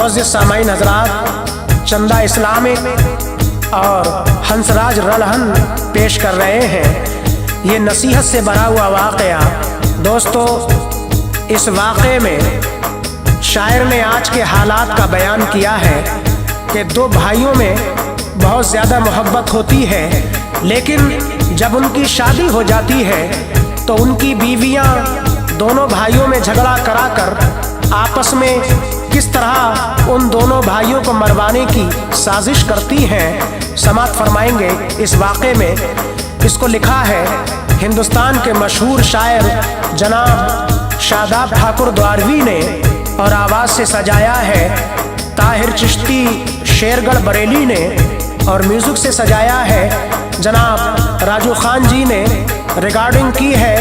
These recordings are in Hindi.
मोअज़्ज़िज़ सामाईन हज़रात, चंदा इस्लामिक और हंसराज रलहन पेश कर रहे हैं ये नसीहत से भरा हुआ वाक़या। दोस्तों, इस वाक़े में शायर ने आज के हालात का बयान किया है कि दो भाइयों में बहुत ज़्यादा मोहब्बत होती है, लेकिन जब उनकी शादी हो जाती है तो उनकी बीवियां दोनों भाइयों में झगड़ा कराकर आपस में किस तरह उन दोनों भाइयों को मरवाने की साजिश करती हैं, समाअत फरमाएंगे इस वाक़े में। इसको लिखा है हिंदुस्तान के मशहूर शायर जनाब शादाब ठाकुर द्वारवी ने और आवाज़ से सजाया है ताहिर चिश्ती शेरगढ़ बरेली ने और म्यूज़िक से सजाया है जनाब राजू खान जी ने। रिकॉर्डिंग की है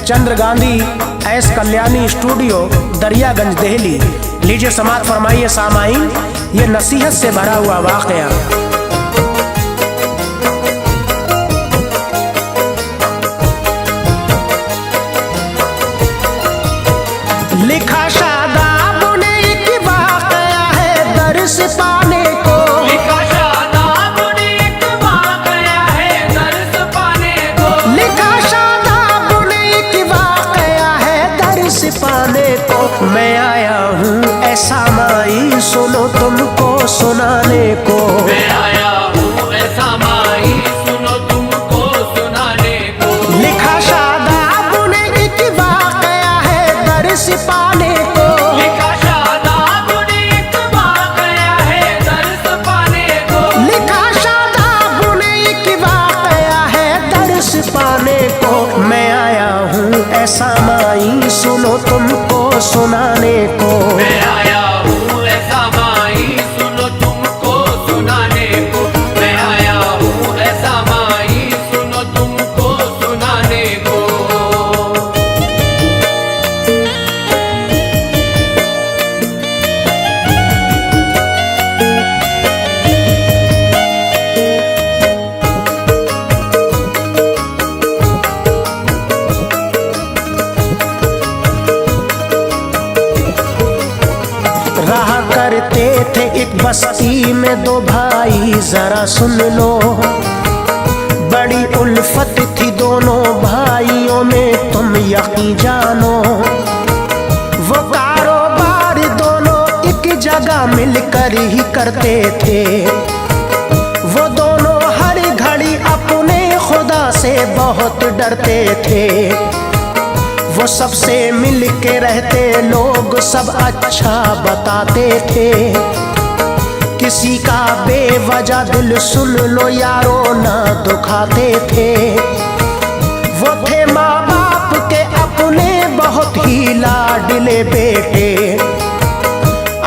चंद्र गांधी एस कल्याणी स्टूडियो दरियागंज दिल्ली। लीजिए समाअत फरमाइए सामाईन ये नसीहत से भरा हुआ वाक़या। लिखा शादाब ने एक वाक़या है दर्स पाने को, लिखा शादाब ने एक वाक़या है दर्स पाने को, लिखा शादाब ने एक वाक़या है दर्स पाने को। मैं आया हूँ ऐसा माई सुनो तुमको सुनाने को, मैं आया हूँ ऐसा माई सुनो तुमको सुनाने को। लिखा शादाब ने एक वाक़या है दर्स पाने को, लिखा शादाब ने एक वाक़या है दर्स पाने को, लिखा शादाब ने एक वाक़या है दर्स पाने को। मैं आया हूँ ऐसा माई सुनो तुमको सुनाने को, मैं आया हूँ ऐसा माई सुनो तुमको सुनाने को, मैं आया हूँ ऐसा माई सुनो तुमको सुनाने को। रहा करते थे एक बस्ती में दो भाई, जरा सुन लो बड़ी उल्फत थी दोनों भाइयों में तुम यकीन जानो। वो कारोबार दोनों एक जगह मिलकर ही करते थे, वो दोनों हर घड़ी अपने खुदा से बहुत डरते थे। वो सबसे मिल के रहते लोग सब अच्छा बताते थे, किसी का बेवजह दिल सुन लो यारो ना दुखाते थे। वो थे माँ बाप के अपने बहुत ही लाडले बेटे,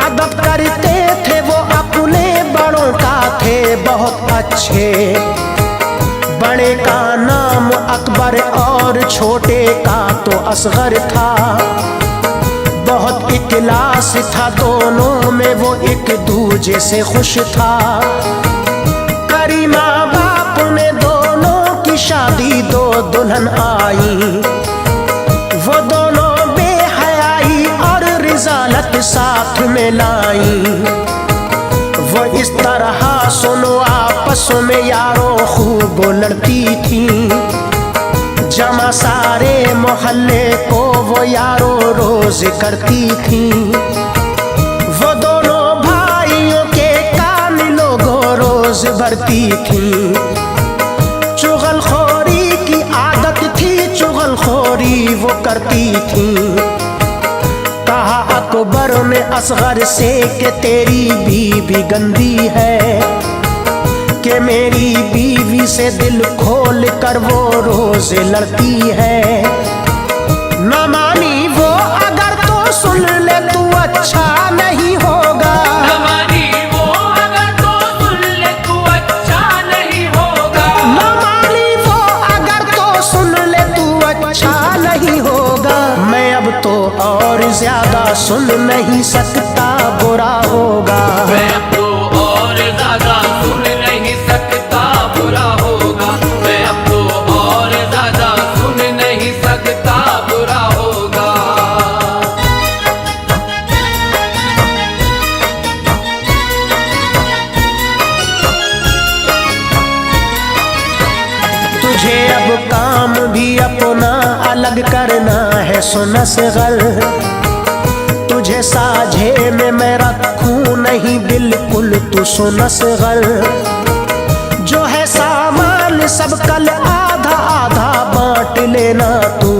अदब करते थे वो अपने बड़ों का थे बहुत अच्छे। बड़े का नाम अकबर और छोटे का तो असगर था, बहुत इखलास था दोनों में वो एक दूजे से खुश था। करी माँ बाप ने दोनों की शादी दो दुल्हन आई, वो दोनों बेहयाई और रिजालत साथ में लाई। वो इस तरह सुनो आपस में यारो खूब लड़ती थी, जमा सारे मोहल्ले को वो यारो रोज करती थी। वो दोनों भाइयों के कान लोगों रोज भरती थी। चुगलखोरी की आदत थी, चुगलखोरी वो करती थी। कहा अकबर ने असगर से कि तेरी बीवी गंदी है, कि मेरी बीवी से दिल खोल कर वो रोज लड़ती है। न मानी वो अगर तो सुन ले तू अच्छा नहीं होगा, न मानी वो अगर तो सुन ले तू अच्छा नहीं होगा, न मानी वो अगर तो सुन ले तू अच्छा नहीं होगा। मैं अब तो और ज्यादा सुन नहीं सकता बुरा होगा, मैं अब तो और ज्यादा सुन नहीं सकता बुरा होगा, मैं अब तो और ज्यादा सुन नहीं सकता बुरा होगा। अलग करना है सुन असगर, तुझे साझे में मैं रखूं नहीं बिल्कुल तू सुन असगर। जो है सामान सब कल आधा आधा बांट लेना तू,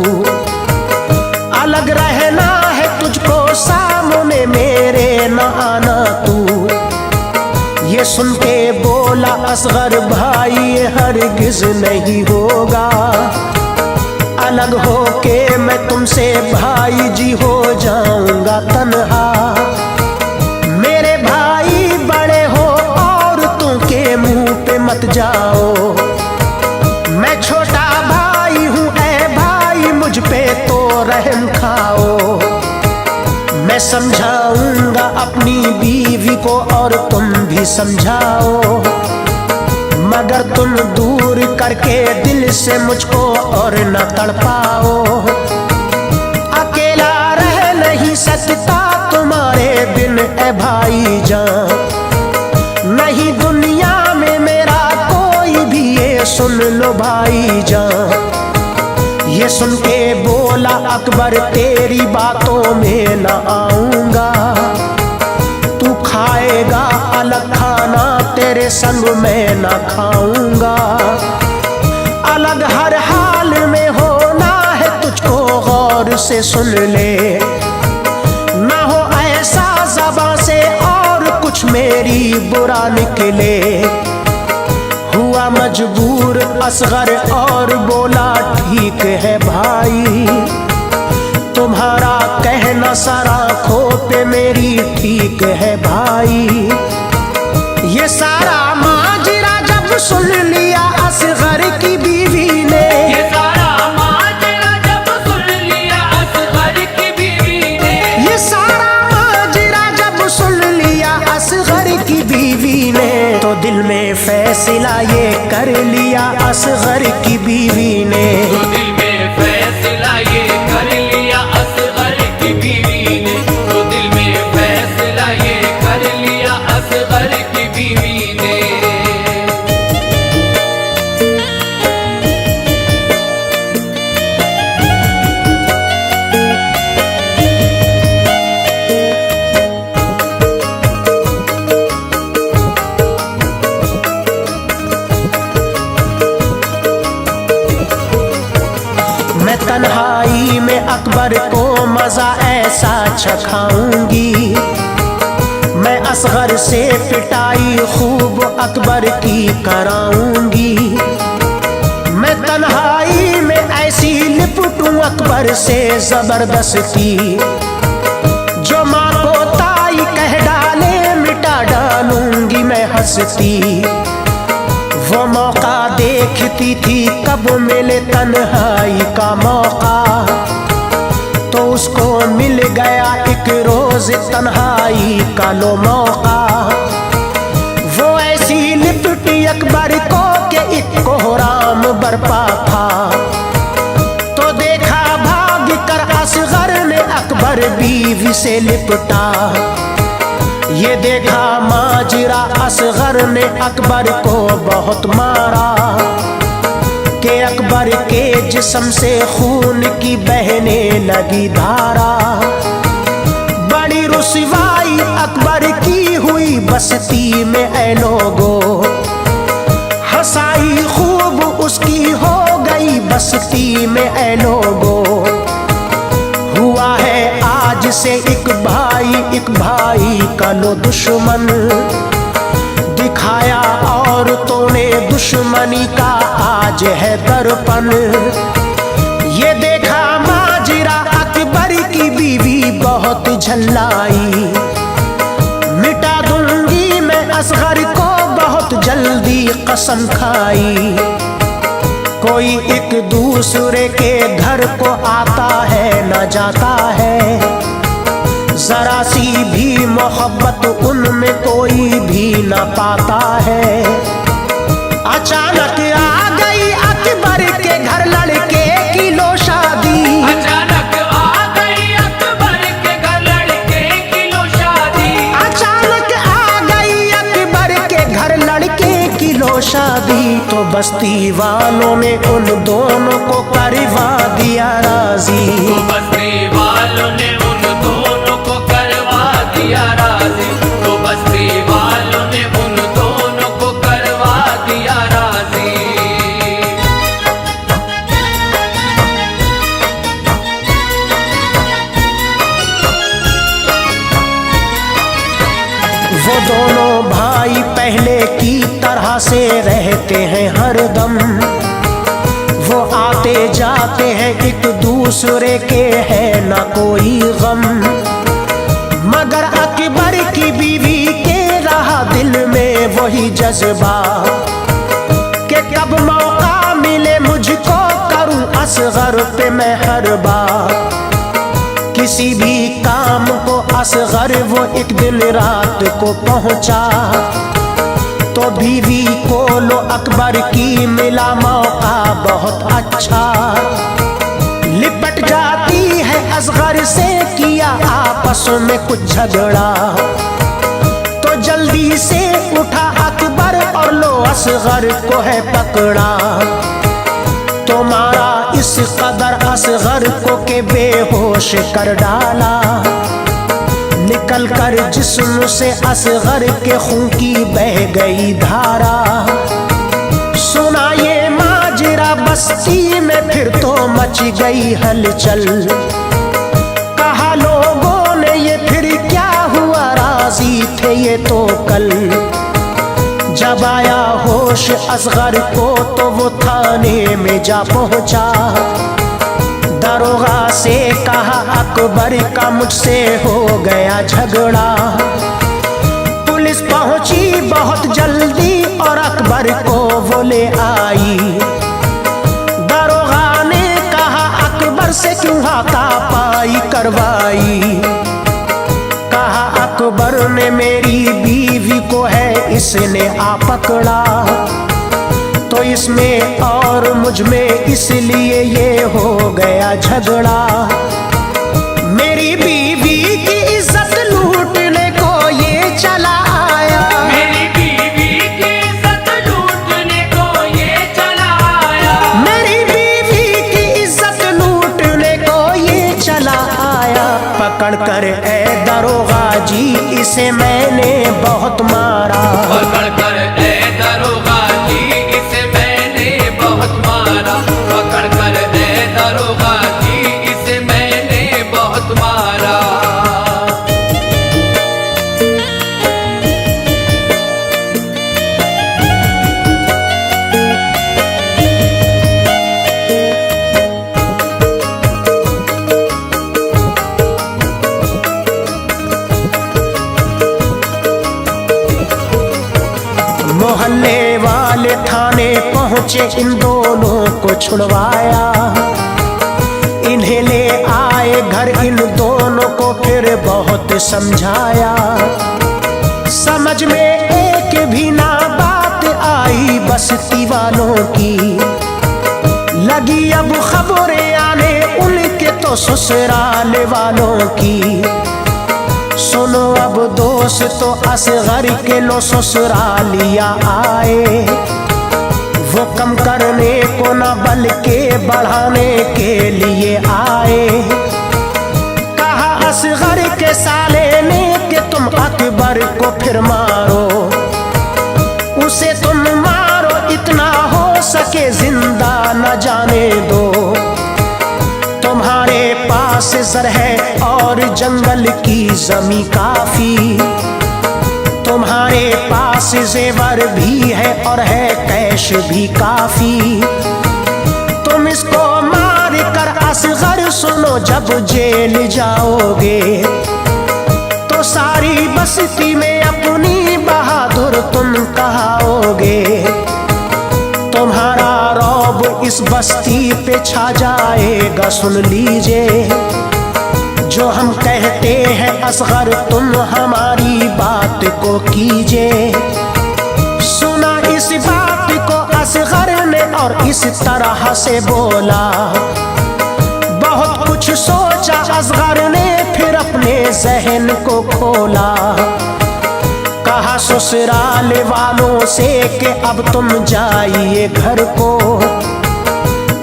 अलग रहना है तुझको सामने मेरे न आना तू। ये सुन के बोला असगर भाई ये हरगिज नहीं होगा, अलग होके मैं तुमसे भाई जी हो जाऊंगा तन्हा। मेरे भाई बड़े हो औरतों के मुंह पे मत जाओ, मैं छोटा भाई हूँ ऐ भाई मुझ पे तो रहम खाओ। मैं समझाऊंगा अपनी बीवी को और तुम भी समझाओ, मगर तुम दूर करके दिल से मुझको और न तड़पाओ। अकेला रह नहीं सकता तुम्हारे बिन ए भाई जान, नहीं दुनिया में मेरा कोई भी ये सुन लो भाई जान। ये सुन के बोला अकबर तेरी बातों में न आऊंगा, तू खाएगा अलग खाना तेरे संग मैं न खाऊंगा। अलग हर हाल में होना है तुझको गौर से सुन ले, ना हो ऐसा ज़बां से और कुछ मेरी बुरा निकले। हुआ मजबूर असगर और बोला ठीक है भाई, तुम्हारा कहना सारा आँखों पे मेरी ठीक है भाई। ये सारा माजरा जब सुन लिया असगर की बीवी ने, ये सारा माजरा जब सुन लिया असगर की बीवी ने, ये सारा माजरा जब सुन लिया असगर की बीवी ने, तो दिल में फैसला ये कर लिया असगर की बीवी ने। तो दिल में फैसला ये कर लिया असगर की बीवी ने, तो दिल में फैसला ये कर लिया असगर की बीवी ने। मैं तन्हाई में अकबर को मजा ऐसा चखाऊंगी, मैं असगर से पिटाई खूब अकबर की कराऊंगी। मैं तन्हाई में ऐसी लिपटूं अकबर से जबरदस्ती, जो माँ को ताई कह डाले मिटा डालूंगी मैं हंसती। वो मौका देखती थी कब मिले तन्हाई का मौका, तो उसको मिल गया एक रोज तन्हाई का लो मौका। वो ऐसी लिपटी अकबर को के एक कोहराम बरपा था, तो देखा भाग कर असगर ने अकबर बीवी से लिपटा। ये देखा माजरा असगर ने अकबर को बहुत मारा, के अकबर के जिस्म से खून की बहने लगी धारा। बड़ी रुसवाई अकबर की हुई बस्ती में ऐ लोगो, हंसाई खूब उसकी हो गई बस्ती में ऐ लोगो। हुआ है आज से एक भाई का लो दुश्मन, दिखाया औरतों ने दुश्मनी का आज है दर्पण। ये देखा माजरा अकबर की बीवी बहुत झल्लाई, मिटा दूंगी मैं असगर को बहुत जल्दी कसम खाई। कोई एक दूसरे के घर को आता है न जाता है, जरा सी भी मोहब्बत उनमें कोई भी न पाता है। अचानक आ गई अकबर के घर लड़के की लो शादी, अचानक आ गई अकबर के घर लड़के की लो शादी, अचानक आ गई अकबर के घर लड़के की लो शादी। तो बस्ती वालों ने उन दोनों को करवा दिया राजी। तो बस्ती वालों ने उन दोनों को करवा दिया राजी। तो बस्ती वालों ने उन दोनों को करवा दिया राजी। वो दोनों भाई पहले की तरह से रहते हैं हरदम। वो आते जाते हैं एक दूसरे के, है ना कोई गम। मगर अकबर की बीवी के रहा दिल में वही जज्बा कि कब मौका मिले मुझको करूं असगर पे मैं हर बार। किसी भी काम को असगर वो एक दिन रात को पहुंचा। तो बीवी को लो अकबर की मिला मौका बहुत अच्छा। लिपट जाती है असगर से, किया आपस में कुछ झगड़ा। तो जल्दी से उठा अकबर और लो असगर को है पकड़ा। तो मारा इस कदर असगर को के बेहोश कर डाला। निकल कर जिस्म से असगर के खून की बह गई धारा। सुना ये माजरा बस्ती में फिर तो मच गई हलचल। कहा लोगों ने ये फिर क्या हुआ, राजी थे ये तो कल। जब आया होश असगर को तो वो थाने में जा पहुंचा। दरोगा से कहा अकबर का मुझसे हो गया झगड़ा। पुलिस पहुंची बहुत जल्दी और अकबर को वो ले आई। दरोगा ने कहा अकबर से क्यों हाथापाई करवाई। कहा अकबर ने मेरी बीवी को है इसने आ पकड़ा। तो इसमें और मुझ में इसलिए ये हो गया झगड़ा। मेरी बीवी की इज्जत लूटने को ये चला आया। मेरी बीवी की इज्जत लूटने को ये चला आया। मेरी बीवी की इज्जत लूटने को ये चला आया। पकड़ कर ए दरोगा जी इसे मैंने बहुत मारा। पकड़ कर ए दरोगा जी इसे मैंने बहुत मारा। पकड़ कर ए दरोगा जी इसे मैंने बहुत मारा। मोहल्ले वाले थाने पहुंचे, इन दोनों को छुड़वाया। इन्हें ले आए घर, इन दोनों को फिर बहुत समझाया। समझ में एक भी ना बात आई बस्ती वालों की। लगी अब खबरें आने उनके तो ससुराल वालों की। सुनो अब दोस्त तो असगर के लो ससुरालिया आए। वो कम करने को न बल्कि बढ़ाने के लिए आए। कहा असगर के साले ने कि तुम अकबर को फिर मारो। उसे तुम मारो इतना हो सके जिंदा न जाने दो। तुम्हारे पास जर है और जंगल की जमी काफी। तुम्हारे पास जेवर भी है और है कैश भी काफी। तुम इसको मार कर असगर सुनो जब जेल जाओगे। तो सारी बस्ती में अपनी बहादुर तुम कहाओगे। तुम्हारा रौब इस बस्ती पे छा जाएगा सुन लीजिए। जो हम कहते हैं असगर तुम हमारी बात को कीजिए। सुना इस बात को असगर ने और इस तरह से बोला। बहुत कुछ सोचा असगर ने फिर अपने जहन को खोला। कहा ससुराल वालों से कि अब तुम जाइए घर को,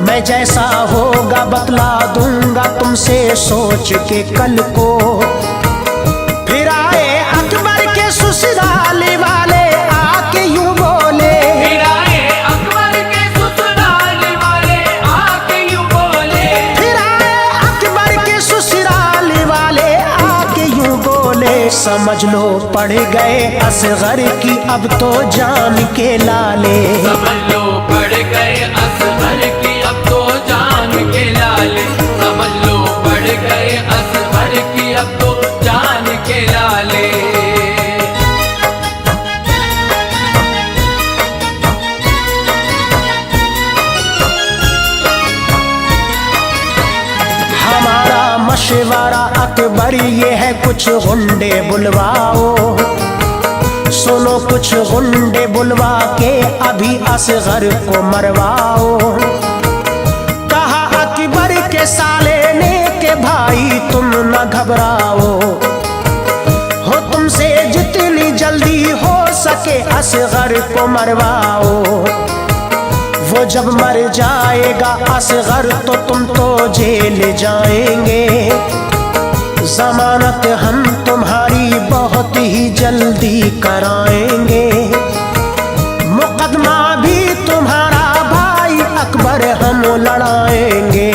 मैं जैसा होगा बतला दूंगा तुमसे सोच के कल को। फिर आए अकबर के ससुराल वाले आके यूं बोले, फिर आए अकबर के ससुराल वाले आके यूं बोले, फिर आए अकबर के ससुराल वाले आके यूं बोले, समझ लो पड़ गए असगर की अब तो जान के लाले। समझ लो पड़ गए असगर की अब तो जान के लाले, समझ लो पड़ गए असगर की अब तो जान के लाले। हमारा मशवरा अकबर ये है कुछ गुंडे बुलवाओ, सुनो कुछ गुंडे बुलवा के अभी असगर को मरवाओ। कहा अकबर के साले ने के भाई तुम न घबराओ, हो तुमसे जितनी जल्दी हो सके असगर को मरवाओ। वो जब मर जाएगा असगर तो तुम तो जेल जाएंगे, जमानत हम तुम्हारी बहुत ही जल्दी कराएंगे। मुकदमा भी तुम्हारा भाई अकबर हम लड़ाएंगे,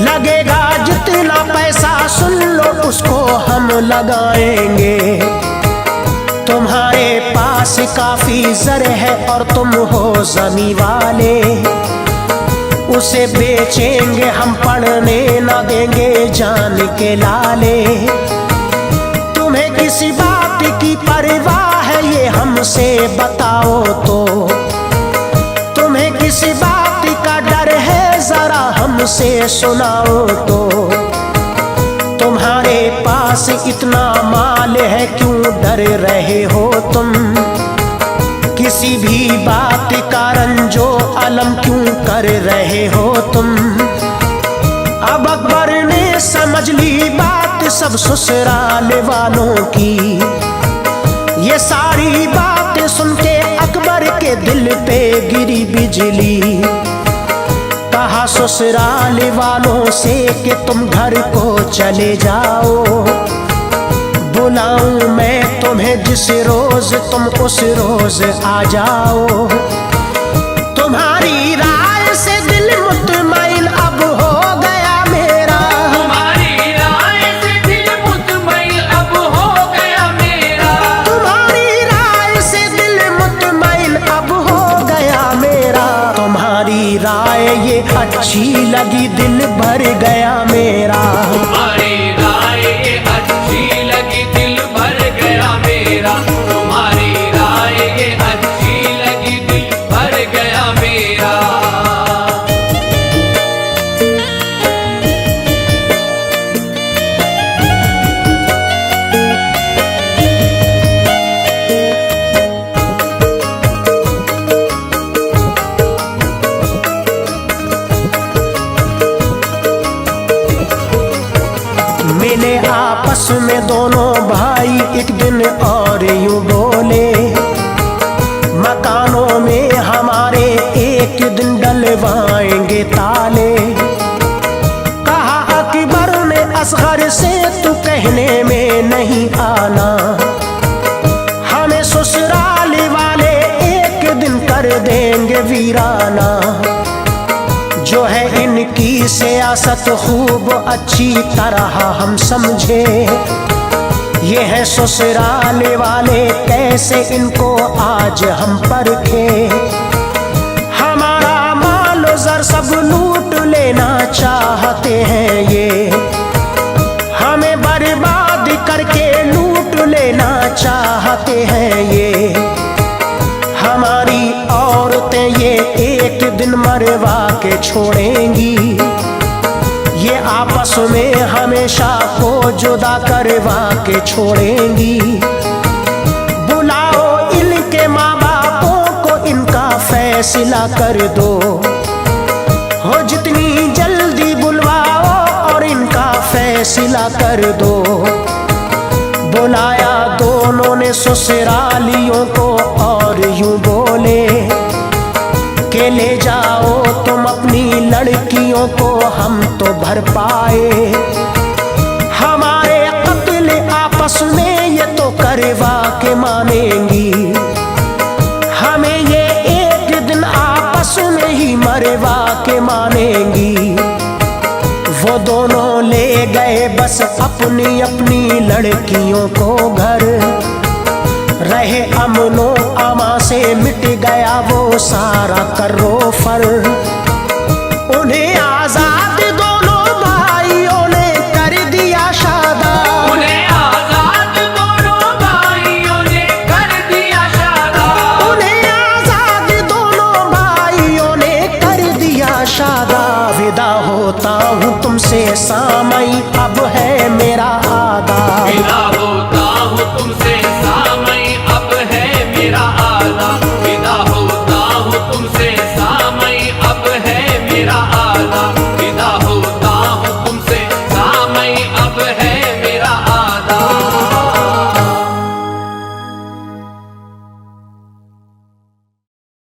लगेगा जितना पैसा सुन लो उसको हम लगाएंगे। तुम्हारे पास काफी जर है और तुम हो जमी वाले, उसे बेचेंगे हम पढ़ने न देंगे जान के लाले। तुम्हें किसी बात की परवाह है ये हमसे बताओ तो, तुम्हें किसी बात का डर है जरा हमसे सुनाओ तो। तुम्हारे पास इतना माल है क्यों डर रहे हो तुम, किसी भी बात का रंजो अलम क्यों कर रहे हो तुम। अब अकबर ने समझ ली बात सब ससुराल वालों की, ये सारी बात सुन के अकबर के दिल पे गिरी बिजली। कहा ससुराल वालों से कि तुम घर को चले जाओ, बुलाऊं मैं तुम्हें जिस रोज तुम उस रोज आ जाओ। तुम्हारी राय से दिल मुतमईन अब हो गया मेरा, तुम्हारी राय से दिल मुतमईन अब हो गया मेरा, तुम्हारी राय से दिल मुतमईन अब हो गया मेरा। तुम्हारी राय ये अच्छी लगी दिल भर गया मेरा, तुम्हारी राय ये अच्छी लगी दिल भर गया मेरा, तुम्हारी राय ये अच्छी लगी दिल भर गया मेरा। मिले आपस में दोनों भाई एक दिन और यूं बोले, मकानों में हमारे एक दिन डलवाएंगे ताले। कहा अकबर ने असगर से तू कहने में नहीं आना, हमें ससुराल वाले एक दिन कर देंगे वीराना। जो है इनकी सियासत खूब अच्छी तरह हम समझे, ये है ससुराल वाले कैसे इनको आज हम परखे। हमारा माल जर सब लूट लेना चाहते हैं ये, हमें बर्बाद करके लूट लेना चाहते हैं ये। हमारी औरतें ये एक दिन मरवा के छोड़ेंगी, ये आपस में हमेशा को जुदा करवा के छोड़ेंगी। बुलाओ इनके माँ बापों को, इनका फैसला कर दो, हो जितनी जल्दी बुलवाओ और इनका फैसला कर दो। बुलाया दोनों ने अपने ससुरालियों को और यूं बोले के ले जाओ तुम अपनी लड़कियों को, हम तो भर पाए हमारे कत्ल आपस में ये तो करवा के मानेंगी, हमें ये एक दिन आपस में ही मरवा के मानेंगी। वो दोनों ले गए बस अपनी अपनी लड़कियों को घर, रहे अमनो अमा से मिट गया वो सारा कर्रो फर। उन्हें आजाद दोनों भाइयों ने कर दिया शादा, उन्हें आजाद दोनों भाइयों ने कर दिया शादा, उन्हें आजाद दोनों भाइयों ने कर दिया शादा। विदा होता हूँ तुमसे सामई अब है मेरा आदा, विदा होता हूँ तुमसे सामई अब है मेरा आदा, विदा